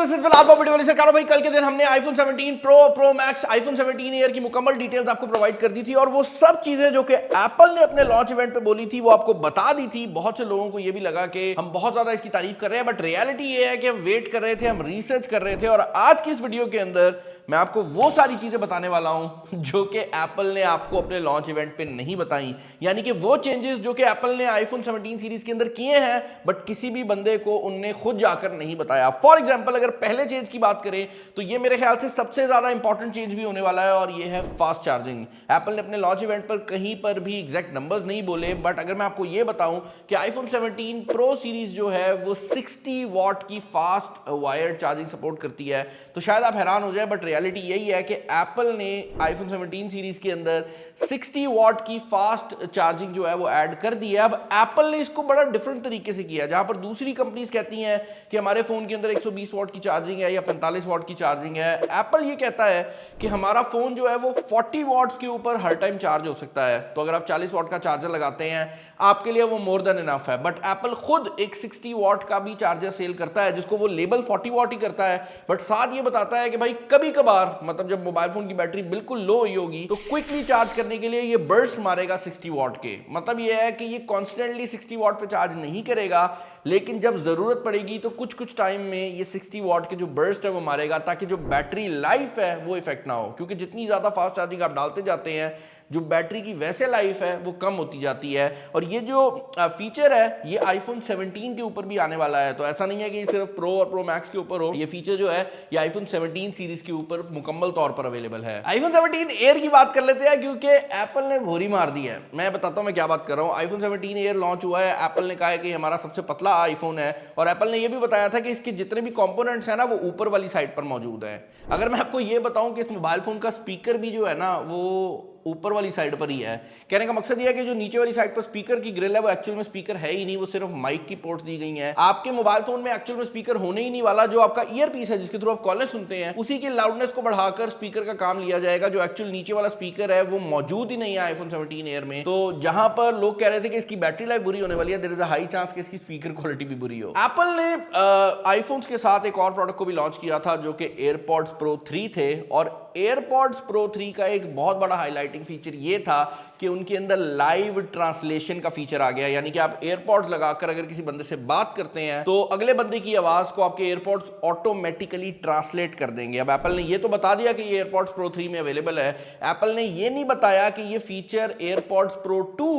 This is Bilal video वाली सरकार भाई। कल के दिन हमने iPhone 17 pro max, iPhone 17 air की मुकम्मल डिटेल्स आपको प्रोवाइड कर दी थी और वो सब चीजें जो कि एप्पल ने अपने लॉन्च इवेंट पे बोली थी वो आपको बता दी थी। बहुत से लोगों को ये भी लगा कि हम बहुत ज्यादा इसकी तारीफ कर रहे हैं, बट रियलिटी ये है कि हम वेट कर रहे थे, हम रिसर्च कर रहे थे और आज की इस वीडियो के अंदर मैं आपको वो सारी चीजें बताने वाला हूं जो कि एप्पल ने आपको अपने लॉन्च इवेंट पे नहीं बताई। यानी कि वो चेंजेस जो कि एप्पल ने आईफोन 17 सीरीज के अंदर किए हैं बट किसी भी बंदे को उनने खुद जाकर नहीं बताया। फॉर एग्जांपल अगर पहले चेंज की बात करें तो ये मेरे ख्याल से सबसे ज्यादा इंपॉर्टेंट चेंज भी होने वाला है और ये है फास्ट चार्जिंग। एप्पल ने अपने लॉन्च इवेंट पर कहीं पर भी एग्जैक्ट नंबर्स नहीं बोले, बट अगर मैं आपको ये बताऊं कि आईफोन 17 प्रो सीरीज जो है वो 60 वॉट की फास्ट वायर्ड चार्जिंग सपोर्ट करती है, तो शायद आप हैरान हो जाए बट रियलिटी यही है कि एप्पल ने आईफोन 17 सीरीज के अंदर 60 वॉट की फास्ट चार्जिंग जो है वो ऐड कर दी है। अब एप्पल ने इसको बड़ा डिफरेंट तरीके से किया, जहां पर दूसरी कंपनीज कहती हैं कि हमारे फोन के अंदर 120 वॉट की चार्जिंग है या 45 वॉट की चार्जिंग है, एप्पल ये कहता है कि हमारा फोन जो है वो 40 वॉट्स के ऊपर हर टाइम चार्ज हो सकता है। तो अगर आप 40 वॉट का चार्जर लगाते हैं आपके लिए वो मोर देन इनफ है। बट एप्पल खुद एक 60 वॉट का भी चार्जर सेल करता है जिसको वो लेबल 40 वॉट ही करता है, बट साथ ये बताता है कि भाई कभी कभार मतलब जब मोबाइल फोन की बैटरी बिल्कुल लो हुई होगी तो क्विकली चार्ज करने के लिए ये बर्स्ट मारेगा 60 वॉट के। मतलब ये है कि ये कॉन्स्टेंटली 60 वॉट पे चार्ज नहीं करेगा, लेकिन जब जरूरत पड़ेगी तो कुछ कुछ टाइम में ये 60 वॉट के जो बर्स्ट है वो मारेगा, ताकि जो बैटरी लाइफ है वो इफेक्ट ना हो। क्योंकि जितनी ज्यादा फास्ट चार्जिंग आप डालते जाते हैं जो बैटरी की वैसे लाइफ है वो कम होती जाती है। और ये जो फीचर है ये आईफोन 17 के ऊपर भी आने वाला है, तो ऐसा नहीं है कि सिर्फ प्रो और प्रो मैक्स के ऊपर हो। ये फीचर जो है ये आईफोन 17 सीरीज के ऊपर मुकम्मल तौर पर अवेलेबल है। आईफोन 17 एयर की बात कर लेते हैं क्योंकि एप्पल ने भोरी मार दी है। मैं बताता हूं मैं क्या बात कर रहा हूं। आईफोन 17 एयर लॉन्च हुआ है, एप्पल ने कहा है कि हमारा सबसे पतला आईफोन है और एप्पल ने यह भी बताया था कि इसके जितने भी कंपोनेंट्स हैं ना वो ऊपर वाली साइड पर मौजूद है। अगर मैं आपको ये बताऊं कि इस मोबाइल फोन का स्पीकर भी जो है ना वो ऊपर वाली साइड पर ही है, कहने का मकसद यह है कि जो नीचे वाली साइड पर स्पीकर की ग्रिल है वो एक्चुअल में स्पीकर है ही नहीं, वो सिर्फ माइक की पोर्ट्स दी गई हैं। आपके मोबाइल फोन में एक्चुअल में स्पीकर होने ही नहीं वाला। जो आपका ईयर पीस है जिसके थ्रू आप कॉलेज सुनते हैं उसी की लाउडनेस को बढ़ाकर स्पीकर का काम लिया जाएगा। जो एक्चुअल नीचे वाला स्पीकर है वो मौजूद ही नहीं है आईफोन 17 एयर में। तो जहां पर लोग कह रहे थे कि इसकी बैटरी लाइफ बुरी होने वाली है, there is a high chance कि इसकी स्पीकर क्वालिटी भी बुरी हो। एप्पल ने आईफोन्स के साथ एक और प्रोडक्ट को भी लॉन्च किया था जो कि एयरपॉड्स प्रो 3 थे, और एयरपॉड्स प्रो 3 का एक बहुत बड़ा हाईलाइटिंग फीचर ये था कि उनके अंदर लाइव ट्रांसलेशन का फीचर आ गया। यानी कि आप एयरपॉड्स लगाकर अगर किसी बंदे से बात करते हैं तो अगले बंदे की आवाज को आपके एयरपॉड्स ऑटोमेटिकली ट्रांसलेट कर देंगे। अब एप्पल ने ये तो बता दिया कि ये एयरपॉड्स प्रो 3 में अवेलेबल है, एप्पल ने ये नहीं बताया कि ये फीचर एयरपॉड्स प्रो 2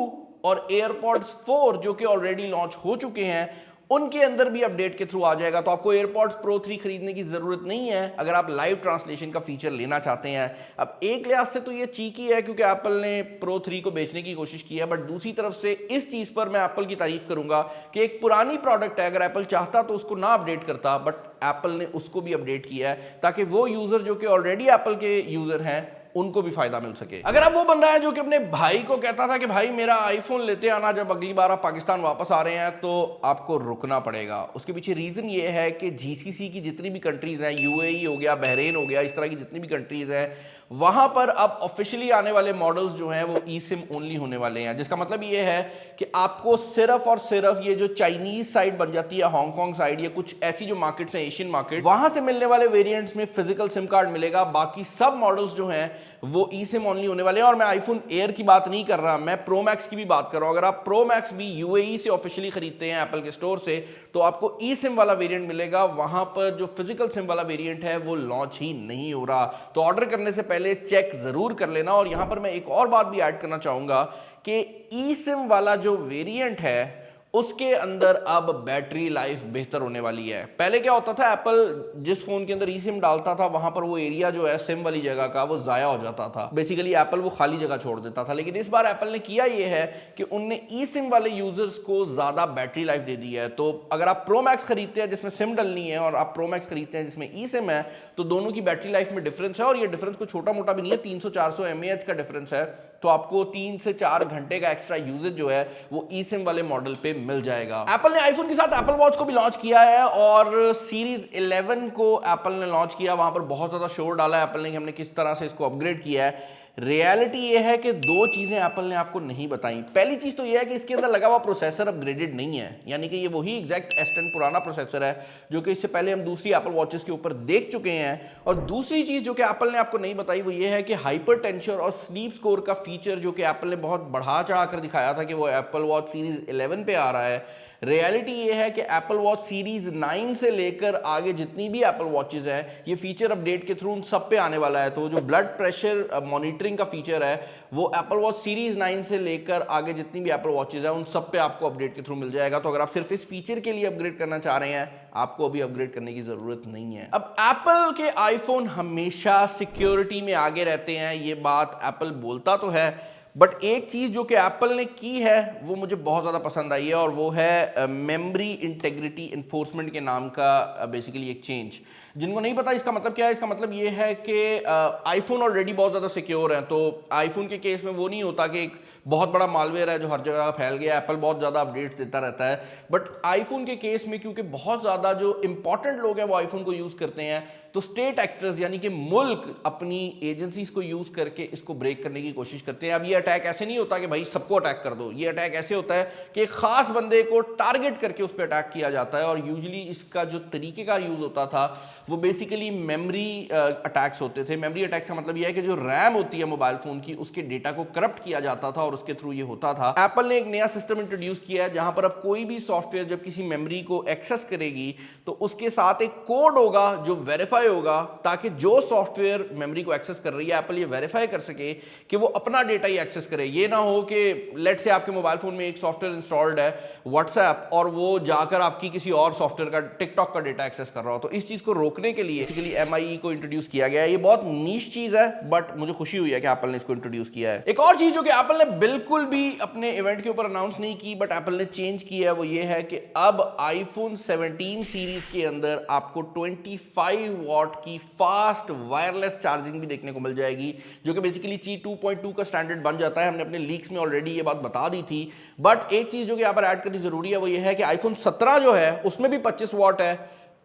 और एयरपॉड्स 4 जो कि ऑलरेडी लॉन्च हो चुके हैं उनके अंदर भी अपडेट के थ्रू आ जाएगा। तो आपको एयरपॉड्स प्रो 3 खरीदने की जरूरत नहीं है अगर आप लाइव ट्रांसलेशन का फीचर लेना चाहते हैं। अब एक लिहाज से तो ये चीकी है क्योंकि एप्पल ने प्रो 3 को बेचने की कोशिश की है, बट दूसरी तरफ से इस चीज पर मैं एप्पल की तारीफ करूंगा कि एक पुरानी प्रोडक्ट है, अगर एप्पल चाहता तो उसको ना अपडेट करता, बट एप्पल ने उसको भी अपडेट किया है ताकि वो यूजर जो कि ऑलरेडी एप्पल के यूजर हैं उनको भी फायदा मिल सके। अगर आप वो बंदा है जो कि अपने भाई को कहता था कि भाई मेरा आईफोन लेते आना जब अगली बार आप पाकिस्तान वापस आ रहे हैं, तो आपको रुकना पड़ेगा। उसके पीछे रीजन ये है कि जीसीसी की जितनी भी कंट्रीज हैं, यूएई हो गया, बहरीन हो गया, इस तरह की जितनी भी कंट्रीज हैं वहां पर अब ऑफिशियली आने वाले मॉडल्स जो हैं वो ई सिम ओनली होने वाले हैं। जिसका मतलब ये है कि आपको सिर्फ और सिर्फ ये जो चाइनीज साइड बन जाती है, हांगकांग साइड, या कुछ ऐसी जो मार्केट्स हैं एशियन मार्केट, वहां से मिलने वाले वेरिएंट्स में फिजिकल सिम कार्ड मिलेगा। बाकी सब मॉडल्स जो हैं वो ई सिम ओनली होने वाले हैं। और मैं आईफोन एयर की बात नहीं कर रहा, मैं प्रो मैक्स की भी बात कर रहा हूं। अगर आप प्रो मैक्स भी यूएई से ऑफिशियली खरीदते हैं एप्पल के स्टोर से तो आपको ई सिम वाला वेरिएंट मिलेगा। वहां पर जो फिजिकल सिम वाला वेरिएंट है वो लॉन्च ही नहीं हो रहा, तो ऑर्डर करने से पहले चेक जरूर कर लेना। और यहां पर मैं एक और बात भी ऐड करना चाहूंगा कि ई सिम वाला जो वेरिएंट है उसके अंदर अब बैटरी लाइफ बेहतर होने वाली है। पहले क्या होता था, एप्पल जिस फोन के अंदर ई सिम डालता था वहां पर वो एरिया जो है सिम वाली जगह का वो जाया हो जाता था। बेसिकली एप्पल वो खाली जगह छोड़ देता था, लेकिन इस बार एप्पल ने किया ये है कि उनने ई सिम वाले यूजर्स को ज्यादा बैटरी लाइफ दे दी है। तो अगर आप प्रो मैक्स खरीदते हैं जिसमें सिम डलनी है और आप प्रो मैक्स खरीदते हैं जिसमें ई सिम है, तो दोनों की बैटरी लाइफ में डिफरेंस है। और ये डिफरेंस कोई छोटा मोटा भी नहीं है, 300-400 mAh का डिफरेंस है। तो आपको 3 से 4 घंटे का एक्स्ट्रा यूजेज जो है वो ई सिम वाले मॉडल पे मिल जाएगा। एप्पल ने आईफोन के साथ एप्पल वॉच को भी लॉन्च किया है और सीरीज 11 को एप्पल ने लॉन्च किया। वहां पर बहुत ज्यादा शोर डाला है एप्पल ने कि हमने किस तरह से इसको अपग्रेड किया है। रियलिटी ये है कि दो चीज़ें एप्पल ने आपको नहीं बताई। पहली चीज़ तो ये है कि इसके अंदर लगा हुआ प्रोसेसर अपग्रेडेड नहीं है, यानी कि ये वही एग्जैक्ट S10 पुराना प्रोसेसर है जो कि इससे पहले हम दूसरी एप्पल वॉचेस के ऊपर देख चुके हैं। और दूसरी चीज़ जो कि एप्पल ने आपको नहीं बताई वो ये है कि हाइपर टेंशन और स्लीप स्कोर का फीचर जो कि एप्पल ने बहुत बढ़ा चढ़ा कर दिखाया था कि वो एप्पल वॉच सीरीज 11 पे आ रहा है, रियलिटी ये है कि एप्पल वॉच सीरीज 9 से लेकर आगे जितनी भी एप्पल वॉचेज हैं ये फीचर अपडेट के थ्रू उन सब पे आने वाला है। तो जो ब्लड प्रेशर मॉनिटरिंग का फीचर है वो एप्पल वॉच सीरीज 9 से लेकर आगे जितनी भी एप्पल वॉचेज हैं उन सब पे आपको अपडेट के थ्रू मिल जाएगा। तो अगर आप सिर्फ इस फीचर के लिए अपग्रेड करना चाह रहे हैं आपको अभी अपग्रेड करने की जरूरत नहीं है। अब एप्पल के आईफोन हमेशा सिक्योरिटी में आगे रहते हैं, ये बात एप्पल बोलता तो है, बट एक चीज़ जो कि एप्पल ने की है वो मुझे बहुत ज़्यादा पसंद आई है और वो है मेमोरी इंटेग्रिटी इन्फोर्समेंट के नाम का बेसिकली एक चेंज। जिनको नहीं पता इसका मतलब क्या है, इसका मतलब ये है कि आईफोन ऑलरेडी बहुत ज़्यादा सिक्योर है। तो आईफोन के केस में वो नहीं होता कि एक बहुत बड़ा मालवेयर है जो हर जगह फैल गया, एप्पल बहुत ज़्यादा अपडेट्स देता रहता है। बट आईफोन के केस में क्योंकि बहुत ज़्यादा जो इंपॉर्टेंट लोग हैं वो आईफोन को यूज़ करते हैं, तो स्टेट एक्टर्स यानी कि मुल्क अपनी एजेंसीज को यूज़ करके इसको ब्रेक करने की कोशिश करते हैं। अब ये अटैक ऐसे नहीं होता कि भाई सबको अटैक कर दो, ये अटैक ऐसे होता है कि एक खास बंदे को टारगेट करके उस पर अटैक किया जाता है। और यूजुअली इसका जो तरीके का यूज़ होता था वो बेसिकली मेमोरी अटैक्स होते थे। मेमोरी अटैक का मतलब यह है कि जो रैम होती है मोबाइल फोन की उसके डेटा को करप्ट किया जाता था और उसके थ्रू ये होता था। एप्पल ने एक नया सिस्टम इंट्रोड्यूस किया है जहां पर अब कोई भी सॉफ्टवेयर जब किसी मेमोरी को एक्सेस करेगी तो उसके साथ एक कोड होगा जो वेरीफाई होगा, ताकि जो सॉफ्टवेयर मेमोरी को एक्सेस कर रही है एप्पल ये वेरीफाई कर सके कि वो अपना डेटा ही एक्सेस करे। ये ना हो कि लेट से आपके मोबाइल फोन में एक सॉफ्टवेयर इंस्टॉल्ड है व्हाट्सएप और वो जाकर आपकी किसी और सॉफ्टवेयर का टिकटॉक का डेटा एक्सेस कर रहा हो। तो इस चीज को रोकने के लिए बेसिकली MIE को इंट्रोड्यूस किया गया है। ये बहुत नीश चीज है बट मुझे खुशी हुई है कि एप्पल ने इसको इंट्रोड्यूस किया है। एक और चीज जो कि एप्पल ने बिल्कुल भी अपने इवेंट के ऊपर अनाउंस नहीं की बट एप्पल ने चेंज किया है वो ये है कि अब आईफोन 17 सीरीज के अंदर आपको 25 वॉट की फास्ट वायरलेस चार्जिंग भी देखने को मिल जाएगी, जो कि बेसिकली ची 2.2 का स्टैंडर्ड बन जाता है। हमने अपने लीक्स में ऑलरेडी ये बात बता दी थी। बट एक चीज जो कि यहाँ पर ऐड करनी जरूरी है वो ये है कि आईफोन 17 जो है उसमें भी 25 वॉट है,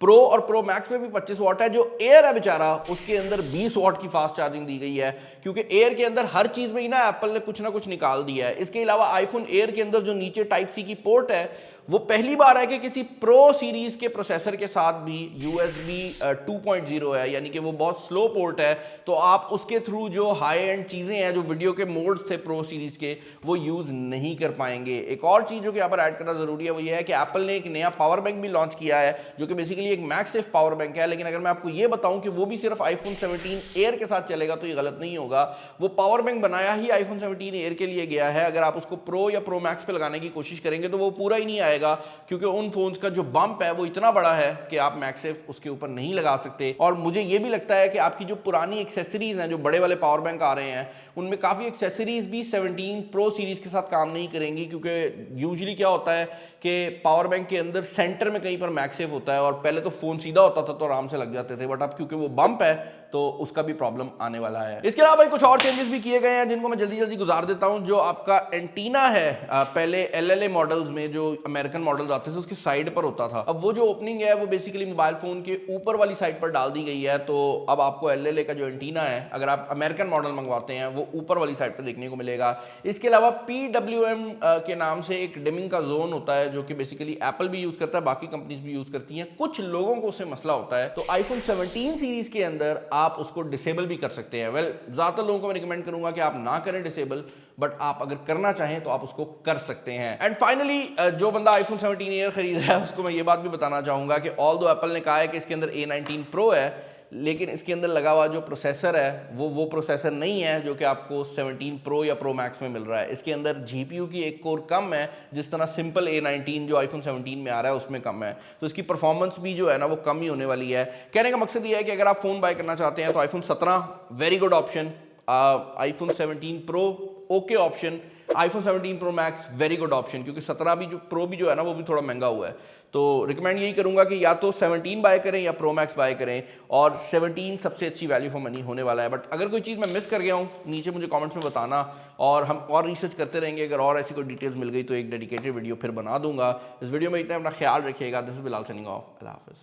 प्रो और प्रो मैक्स में भी 25 वॉट है। जो एयर है बेचारा उसके अंदर 20 वॉट की फास्ट चार्जिंग दी गई है, क्योंकि एयर के अंदर हर चीज में ही ना एप्पल ने कुछ ना कुछ निकाल दिया है। इसके अलावा आईफोन एयर के अंदर जो नीचे टाइप सी की पोर्ट है वो पहली बार है कि किसी प्रो सीरीज के प्रोसेसर के साथ भी USB 2.0 है, यानी कि वो बहुत स्लो पोर्ट है। तो आप उसके थ्रू जो हाई एंड चीजें हैं जो वीडियो के मोड्स थे प्रो सीरीज के वो यूज नहीं कर पाएंगे। एक और चीज जो कि यहाँ पर ऐड करना जरूरी है वो ये है कि एप्पल ने एक नया पावर बैंक भी लॉन्च किया है जो कि बेसिकली एक मैगसेफ पावर बैंक है। लेकिन अगर मैं आपको ये बताऊं कि वो भी सिर्फ आईफोन 17 एयर के साथ चलेगा तो ये गलत नहीं होगा। वो पावर बैंक बनाया ही आईफोन 17 एयर के लिए गया है। अगर आप उसको प्रो या प्रो मैक्स पे लगाने की कोशिश करेंगे तो वो पूरा ही नहीं आएगा, क्योंकि उन फोन्स का जो बम्प है वो इतना बड़ा है कि आप मैगसेफ उसके ऊपर नहीं लगा सकते। और मुझे ये भी लगता है कि आपकी जो पुरानी एक्सेसरीज हैं, जो बड़े वाले पावर बैंक आ रहे हैं, उनमें काफी एक्सेसरीज भी 17 प्रो सीरीज के साथ काम नहीं करेंगी, क्योंकि यूजुअली क्या होता है कि पावर बैंक के अंदर सेंटर में कहीं पर मैगसेफ होता है और पहले तो फोन सीधा होता था तो आराम से लग जाते थे, बट अब क्योंकि वो बम्प है तो उसका भी प्रॉब्लम आने वाला है। इसके अलावा कुछ और चेंजेस भी किए गए हैं जिनको मैं जल्दी जल्दी गुजार देता हूं। जो आपका एंटीना है पहले LLA मॉडल्स में जो अमेरिकन मॉडल्स आते थे उसके साइड पर होता था, अब वो जो ओपनिंग है वो बेसिकली मोबाइल फोन के ऊपर वाली साइड पर डाल दी गई है। तो अब आपको LLA का जो एंटीना है अगर आप अमेरिकन मॉडल मंगवाते हैं वो ऊपर वाली साइड पर देखने को मिलेगा। इसके अलावा PWM के नाम से एक डिमिंग का जोन होता है जो कि बेसिकली एप्पल भी यूज करता है, बाकी कंपनीज भी यूज करती हैं। कुछ लोगों को उससे मसला होता है तो आईफोन 17 सीरीज के अंदर आप उसको डिसेबल भी कर सकते हैं। वेल ज्यादातर लोगों को मैं रिकमेंड करूंगा कि आप ना करें डिसेबल, बट आप अगर करना चाहें तो आप उसको कर सकते हैं। एंड फाइनली जो बंदा आईफोन 17 एयर खरीद रहा है उसको मैं ये बात भी बताना चाहूंगा कि ऑल्दो एप्पल ने कहा है कि इसके अंदर A19 Pro है, लेकिन इसके अंदर लगा हुआ जो प्रोसेसर है वो प्रोसेसर नहीं है जो कि आपको 17 प्रो या प्रो मैक्स में मिल रहा है। इसके अंदर GPU की एक कोर कम है, जिस तरह सिंपल A19 जो आईफोन 17 में आ रहा है उसमें कम है, तो इसकी परफॉर्मेंस भी जो है ना वो कम ही होने वाली है। कहने का मकसद ये है कि अगर आप फोन बाय करना चाहते हैं तो iPhone 17 very good option, iPhone 17 pro okay option, iPhone 17 pro max very good option, क्योंकि 17 भी जो प्रो भी जो है ना वो भी थोड़ा महंगा हुआ है। तो रिकमेंड यही करूंगा कि या तो 17 बाय करें या प्रो मैक्स बाय करें, और 17 सबसे अच्छी वैल्यू फॉर मनी होने वाला है। बट अगर कोई चीज़ मैं मिस कर गया हूं नीचे मुझे कमेंट्स में बताना, और हम और रिसर्च करते रहेंगे। अगर और ऐसी कोई डिटेल्स मिल गई तो एक डेडिकेटेड वीडियो फिर बना दूंगा। इस वीडियो में इतना अपना ख्याल रखिएगा। This is Bilal signing off. अल्लाह हाफिज़।